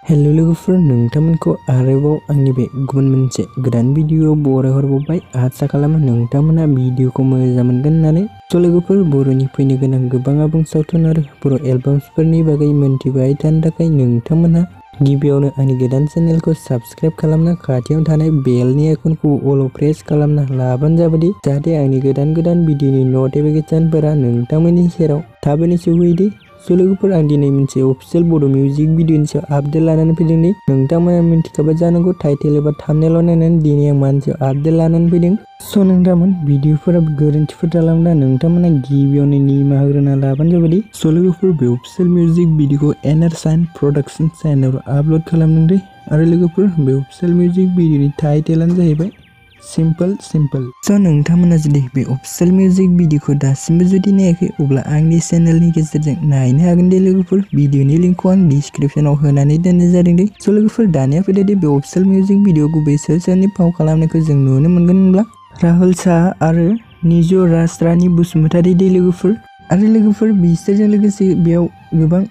Hello लोगोफोर, नोंथांमोनखौ आरोबाव आंनि बे गुबुन मोनसे गोदान भिडिअ बरायहरबावबाय। आसा खालामो नोंथांमोना भिडिअखौ मोजां मोनगोन होननानै। स' लोगोफोर, बर'नि फैनो गोनां गोबां आबुं सावथुन आरो बर' एलबामफोरनि बागै मोनथिबाय थानो थाखाय नोंथांमोनहा गिबियावनो आंनि गोदान चेनेलखौ साबस्क्राइब खालामना खाथियाव थानाय बेलनि आइकनखौ अल प्रेस खालामना लाबानो जाबाय, जाहाथे आंनि गोदान भिडिअनि नटिफिकेशनफोरा नोंथांमोननि सेराव थाबैनो सौहैयो। स' लोगोफोर, आं दिनै मोनसे अफिसियेल बड' मिउजिक भिडिअनि सायाव आपडेट लानानै फैदों। नोंथांमोना मिन्थिखाबाय जानांगौ टाइटेल एबा थाम्बनेइलाव नायनानै दिनै आं मानसे आपडेट लानानै फैदों। स' नोंथांमोन भिडिअफोरा गोरोन्थिफोर जालांब्ला नोंथांमोना गिबियावनो निमाहा होग्रोना लाबानो जाबाय। स' लोगोफोर, बे अफिसियेल मिउजिक भिडिअखौ एनारसाइन प्रडाक्शन चेनेलाव आपल'ड खालामदों आरो लोगोफोर, बे अफिसियेल मिउजिक भिडिअनि टाइटेलानो जाहैबाय सिम्पोल। स' नोंथांमोना जुदि बे अफिसियेल मिउजिक भिडिअखौ दासिमबो जुदि नायाखै, अब्ला आंनि चेनेलनि गेजेरजों नायनो हागोन दे लोगोफोर। भिडिअनि लिंकखौ आं डिसक्रिपशनाव होनानै दोननाय जादों दे। स' लोगोफोर, दानिया फैदो दे बे अफिसियेल मिउजिक भिडिअ गुबै सोरनि फाव खालामनायखौ जों नुनो मोनगोन होनब्ला राहुल आरो निजु रानी बसुमतारी दे लोगोफोर। आरो लोगोफोर, बिसोरजों लोगोसे बेयाव गोबां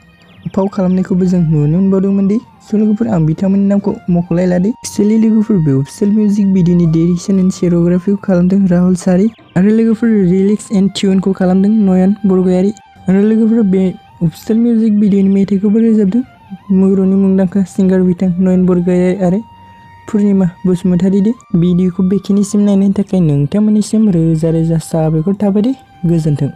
फाव खालामनायखौबो जों नुनो मोनबावदोंमोन दे। स' लोगोफोर, आं बिथांमोननि नामखौ मख'लायला दे। एक्चुअली लोगोफोर, बे अफिसियेल मिउजिक भिडिअनि डिरेक्शन एन्ड सिनेमेट'ग्राफिखौ खालामदों राहुल आरो लोगोफोर लिरिक्स एन्ड टिउनखौ खालामदों नयन बरगयारी। आरो लोगोफोर, बे अफिसियेल मिउजिक भिडिअनि मेथाइखौबो रोजाबदों बर'नि मुंदांखा सिंगार बिथां नयन बरगयारी आरो पुर्निमा बसुमतारी दे। भिडिअखौ बेखिनिसिम नायनायनि थाखाय नोंथांमोननिसिम रोजा रोजा साबायखर थाबाय दे। गोजोन्थों।